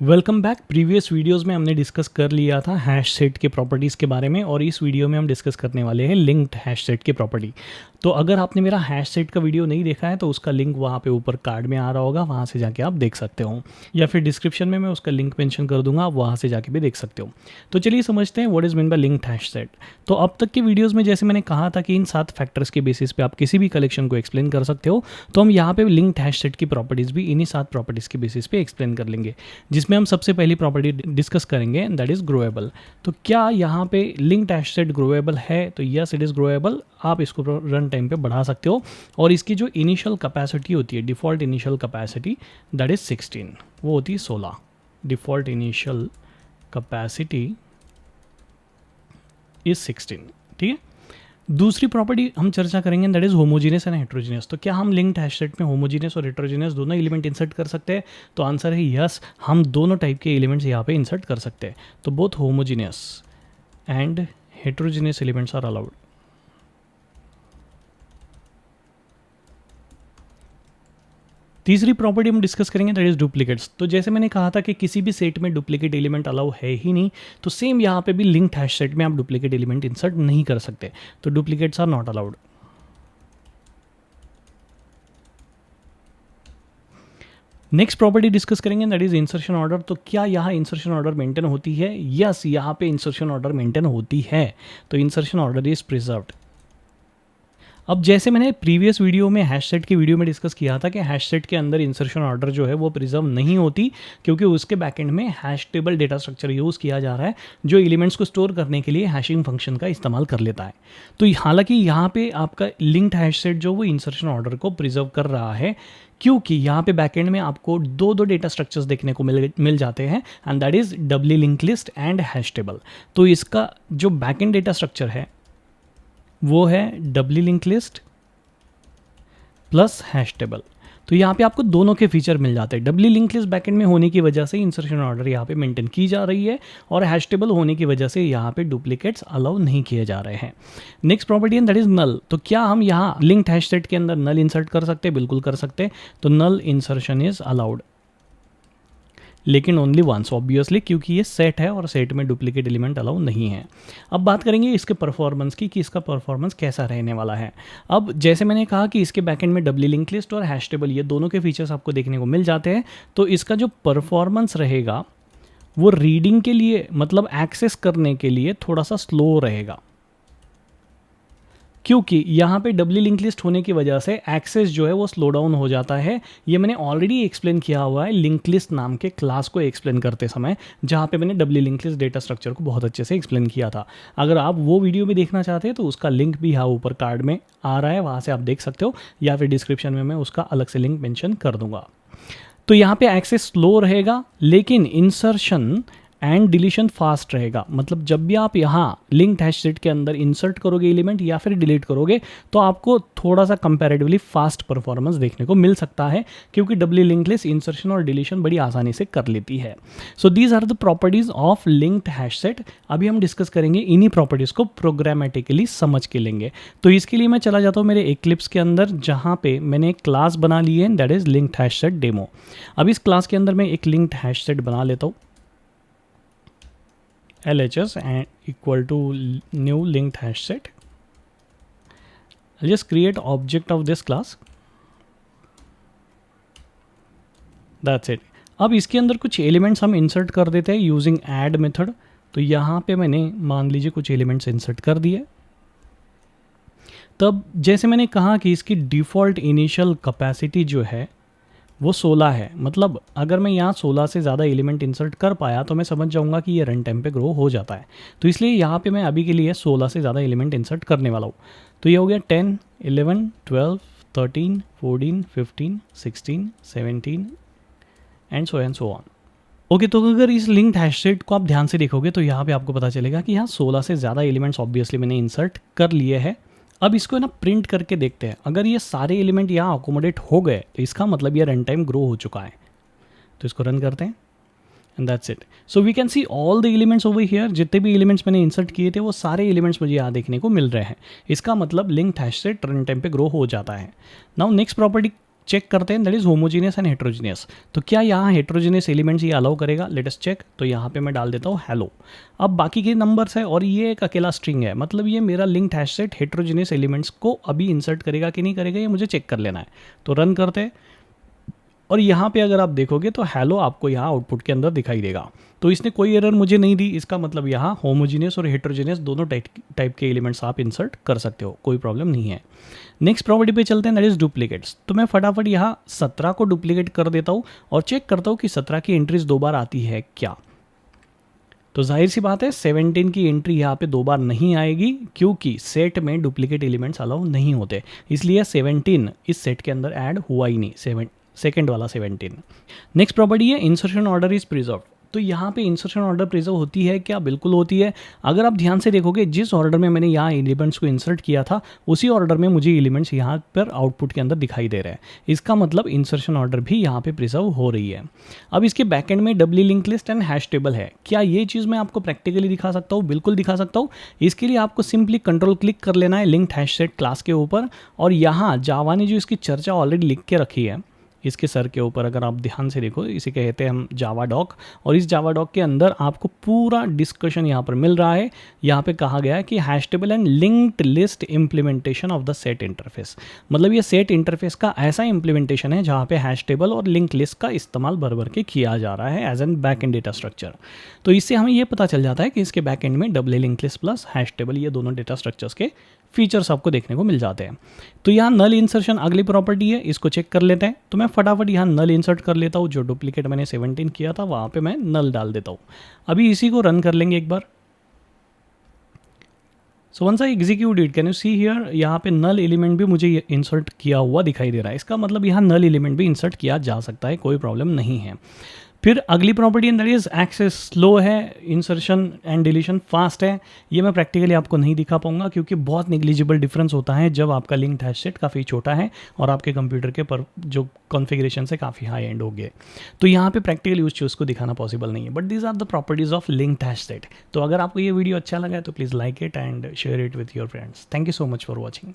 Welcome back. Previous videos में हमने discuss कर लिया था हैश सेट के प्रॉपर्टीज़ के बारे में और इस वीडियो में हम डिस्कस करने वाले हैं लिंक्ड हैश सेट की प्रॉपर्टी। तो अगर आपने मेरा हैश सेट का वीडियो नहीं देखा है तो उसका लिंक वहाँ पे ऊपर कार्ड में आ रहा होगा, वहाँ से जाके आप देख सकते हो, या फिर डिस्क्रिप्शन में मैं उसका लिंक मेंशन कर दूंगा, आप वहाँ से जाके भी देख सकते हो। तो चलिए समझते हैं what is mean by linked hash set. तो अब तक के वीडियोज़ में जैसे मैंने कहा था कि इन 7 फैक्टर्स के बेसिस पे आप किसी भी कलेक्शन को एक्सप्लेन कर सकते हो, तो हम यहाँ पे लिंक्ड हैश सेट की प्रॉपर्टीज़ भी इन्हीं 7 प्रॉपर्टीज़ के बेसिस पे एक्सप्लेन कर लेंगे, जिसमें हम सबसे पहली प्रॉपर्टी डिस्कस करेंगे दैट इज ग्रोएबल। तो क्या यहाँ पे लिंक्ड हैश सेट ग्रोएबल है? तो यस इट इज ग्रोएबल। आप इसको रन टाइम पे बढ़ा सकते हो और इसकी जो इनिशियल कैपेसिटी होती है, default initial capacity that is 16, वो होती है 16। Default initial capacity is 16। ठीक है। दूसरी प्रॉपर्टी हम चर्चा करेंगे that is homogeneous and heterogeneous. तो क्या हम लिंक्ड हैश सेट में होमोजीनियस और हेट्रोजीनियस दोनों एलिमेंट इंसर्ट कर सकते हैं? तो आंसर है यस, हम दोनों टाइप के एलिमेंट्स यहाँ पे इंसर्ट कर सकते हैं। तो both homogeneous and heterogeneous elements are allowed. तीसरी प्रॉपर्टी हम डिस्कस करेंगे दैट इज डुप्लीकेट्स। तो जैसे मैंने कहा था कि किसी भी सेट में डुप्लीकेट एलिमेंट अलाउ है ही नहीं, तो सेम यहाँ पे भी लिंक्ड हैश सेट में आप डुप्लीकेट एलिमेंट इंसर्ट नहीं कर सकते। तो duplicates are not allowed. Next property discuss करेंगे दैट इज इंसर्शन ऑर्डर। तो क्या यहाँ इंसर्शन ऑर्डर मेंटेन होती है? यस, यहाँ पे इंसर्शन ऑर्डर मेंटेन होती है। तो इंसर्शन ऑर्डर इज प्रिजर्व्ड। अब जैसे मैंने प्रीवियस वीडियो में हैश सेट की वीडियो में डिस्कस किया था कि हैश सेट के अंदर इंसर्शन ऑर्डर जो है वो प्रिजर्व नहीं होती, क्योंकि उसके बैकएंड में hash table data structure use किया जा रहा है जो एलिमेंट्स को स्टोर करने के लिए हैशिंग फंक्शन का इस्तेमाल कर लेता है। तो हालांकि यहाँ पे आपका लिंक्ड हैश सेट जो वो इंसर्शन ऑर्डर को प्रिजर्व कर रहा है, क्योंकि यहाँ पे बैकएंड में आपको दो डेटा स्ट्रक्चर्स देखने को मिल जाते हैं and that is W link list and hash table. तो इसका जो बैकएंड डेटा स्ट्रक्चर है वो है W link list plus hash table. तो यहाँ पे आपको दोनों के फीचर मिल जाते हैं। डब्ल्यू लिंक लिस्ट बैकएंड में होने की वजह से इंसर्शन ऑर्डर यहाँ पे मेंटेन की जा रही है और हैश टेबल होने की वजह से यहाँ पे डुप्लीकेट्स अलाउ नहीं किए जा रहे हैं। नेक्स्ट प्रॉपर्टी है दैट इज नल। तो क्या हम यहाँ लिंक्ड हैश सेट के अंदर नल इंसर्ट कर सकते हैं? बिल्कुल कर सकते हैं। तो नल इंसर्शन इज अलाउड, लेकिन ओनली वंस ऑब्वियसली, क्योंकि ये सेट है और सेट में डुप्लीकेट एलिमेंट अलाउ नहीं है। अब बात करेंगे इसके परफॉर्मेंस की कि इसका परफॉर्मेंस कैसा रहने वाला है। अब जैसे मैंने कहा कि इसके बैकएंड में डब्ल्यू लिंक लिस्ट और हैश टेबल ये दोनों के फीचर्स आपको देखने को मिल जाते हैं। तो इसका जो परफॉर्मेंस रहेगा वो रीडिंग के लिए, मतलब एक्सेस करने के लिए थोड़ा सा स्लो रहेगा, क्योंकि यहाँ पे डब्ल्यू लिंक लिस्ट होने की वजह से एक्सेस जो है वो स्लो डाउन हो जाता है। ये मैंने ऑलरेडी एक्सप्लेन किया हुआ है लिंक लिस्ट नाम के क्लास को एक्सप्लेन करते समय, जहाँ पे मैंने W link list data structure को बहुत अच्छे से एक्सप्लेन किया था। अगर आप वो वीडियो भी देखना चाहते हैं तो उसका लिंक भी यहाँ ऊपर कार्ड में आ रहा है, वहाँ से आप देख सकते हो, या फिर डिस्क्रिप्शन में मैं उसका अलग से लिंक मेंशन कर दूंगा। तो यहाँ पे एक्सेस स्लो रहेगा, लेकिन इंसर्शन एंड डिलीशन फास्ट रहेगा। मतलब जब भी आप यहाँ लिंक्ड हैश सेट के अंदर इंसर्ट करोगे एलिमेंट या फिर डिलीट करोगे तो आपको थोड़ा सा कंपैरेटिवली फास्ट परफॉर्मेंस देखने को मिल सकता है, क्योंकि डब्ल्यू लिंक लिस्ट इंसर्शन और डिलीशन बड़ी आसानी से कर लेती है। So these are the properties of linked hash set. अभी हम डिस्कस करेंगे इन्हीं प्रॉपर्टीज को प्रोग्रामेटिकली समझ के लेंगे। तो इसके लिए मैं चला जाता हूँ मेरे एक्लिप्स के अंदर, जहाँ पे मैंने एक क्लास बना ली है that is linked hash set demo. अब इस क्लास के अंदर मैं एक लिंक्ड हैश सेट बना लेता हूँ, LHS and equal to new linked hash set. I'll just create object of this class. That's it. अब इसके अंदर कुछ एलिमेंट्स हम इंसर्ट कर देते हैं यूजिंग ऐड मेथड। तो यहाँ पे मैंने मान लीजिए कुछ एलिमेंट्स इंसर्ट कर दिए। तब जैसे मैंने कहा कि इसकी डिफ़ॉल्ट इनिशियल कैपेसिटी जो है वो 16 है। मतलब अगर मैं यहाँ 16 से ज़्यादा एलिमेंट इंसर्ट कर पाया तो मैं समझ जाऊँगा कि ये रन टाइम पे ग्रो हो जाता है। तो इसलिए यहाँ पे मैं अभी के लिए 16 से ज़्यादा एलिमेंट इंसर्ट करने वाला हूँ। तो ये हो गया 10, 11, 12, 13, 14, 15, 16, 17 एंड सो ऑन। ओके, तो अगर इस लिंक्ड हैश सेट को आप ध्यान से देखोगे तो यहाँ पे आपको पता चलेगा कि यहाँ 16 से ज़्यादा एलिमेंट्स ऑब्वियसली मैंने इंसर्ट कर लिए हैं। अब इसको ना प्रिंट करके देखते हैं। अगर ये सारे एलिमेंट यहाँ अकोमोडेट हो गए तो इसका मतलब ये रन टाइम ग्रो हो चुका है। तो इसको रन करते हैं and that's it. So we can see all the elements over here. जितने भी एलिमेंट्स मैंने इंसर्ट किए थे वो सारे एलिमेंट्स मुझे यहाँ देखने को मिल रहे हैं। इसका मतलब linked hash set run time पे ग्रो हो जाता है। नाउ नेक्स्ट प्रॉपर्टी चेक करते हैं that is homogeneous and heterogeneous. तो क्या यहाँ हेट्रोजीनियस एलिमेंट्स ये अलाउ करेगा, लेट अस चेक। तो यहाँ पे मैं डाल देता हूँ हेलो। अब बाकी के नंबर्स है और ये एक अकेला स्ट्रिंग है, मतलब ये मेरा linked hash set heterogeneous elements को अभी इंसर्ट करेगा कि नहीं करेगा, ये मुझे चेक कर लेना है। तो रन करते हैं और यहाँ पे अगर आप देखोगे तो हेलो आपको यहाँ आउटपुट के अंदर दिखाई देगा। तो इसने कोई एरर मुझे नहीं दी, इसका मतलब यहाँ होमोजीनियस और हेट्रोजीनियस दोनों टाइप के एलिमेंट्स आप इंसर्ट कर सकते हो, कोई प्रॉब्लम नहीं है। नेक्स्ट प्रॉपर्टी पे चलते हैं, दैट इज डुप्लीकेट्स। तो मैं फटाफट यहाँ 17 को डुप्लीकेट कर देता हूँ और चेक करता हूँ कि 17 की एंट्रीज 2 बार आती है क्या। तो जाहिर सी बात है 17 की एंट्री यहाँ पे 2 बार नहीं आएगी, क्योंकि सेट में डुप्लीकेट एलिमेंट्स अलाउ नहीं होते, इसलिए 17 इस सेट के अंदर ऐड हुआ ही नहीं, सेकेंड वाला 17। नेक्स्ट प्रॉपर्टी है इंसर्शन ऑर्डर इज प्रिजर्व। तो यहाँ पे इंसर्शन ऑर्डर प्रिजर्व होती है क्या, बिल्कुल होती है। अगर आप ध्यान से देखोगे जिस ऑर्डर में मैंने यहाँ एलिमेंट्स को इंसर्ट किया था उसी ऑर्डर में मुझे एलिमेंट्स यहाँ पर आउटपुट के अंदर दिखाई दे रहे हैं, इसका मतलब इंसर्शन ऑर्डर भी यहाँ पे प्रिजर्व हो रही है। अब इसके बैकएंड में W link list and hash table है, क्या ये चीज़ मैं आपको प्रैक्टिकली दिखा सकता हूँ, बिल्कुल दिखा सकता हूँ। इसके लिए आपको सिंपली कंट्रोल क्लिक कर लेना है लिंक्ड हैश सेट क्लास के ऊपर, और यहाँ जावा ने जो इसकी चर्चा ऑलरेडी लिख के रखी है इसके सर के ऊपर, अगर आप ध्यान से देखो इसे कहते हैं हम जावा डॉक, और इस जावा डॉक के अंदर आपको पूरा डिस्कशन यहाँ पर मिल रहा है। यहाँ पे कहा गया है कि hash table and linked list implementation of the set interface, मतलब ये सेट इंटरफेस का ऐसा इम्प्लीमेंटेशन है जहाँ पे हैश टेबल और लिंक लिस्ट का इस्तेमाल भर भर के किया जा रहा है as an back end data structure. तो इससे हमें ये पता चल जाता है कि इसके बैक एंड में W link list plus hash table ये दोनों डेटा स्ट्रक्चर्स के फीचर्स आपको देखने को मिल जाते हैं। तो यहाँ नल इंसर्शन अगली प्रॉपर्टी है, इसको चेक कर लेते हैं। तो मैं फटाफट यहाँ नल इंसर्ट कर लेता हूँ, जो डुप्लीकेट मैंने 17 किया था वहाँ पे मैं नल डाल देता हूँ। अभी इसी को रन कर लेंगे एक बार। So once I execute it, can you see here, यहाँ पे नल एलिमेंट भी मुझे इंसर्ट किया हुआ दिखाई दे रहा है, इसका मतलब यहाँ नल एलिमेंट भी इंसर्ट किया जा सकता है, कोई प्रॉब्लम नहीं है। फिर अगली property that is access slow है, इंसर्शन एंड डिलीशन फास्ट है। ये मैं प्रैक्टिकली आपको नहीं दिखा पाऊंगा क्योंकि बहुत नेग्लिजिबल डिफरेंस होता है जब आपका लिंक्ड हैश सेट काफ़ी छोटा है और आपके कंप्यूटर के पर जो कॉन्फ़िगरेशन से काफ़ी हाई एंड हो गए, तो यहाँ पे प्रैक्टिकली उस चीज़ को दिखाना पॉसिबल नहीं है। But these are the properties of linked hash set. तो अगर आपको ये वीडियो अच्छा लगा है तो please like it and share it with your friends. Thank you so much for watching.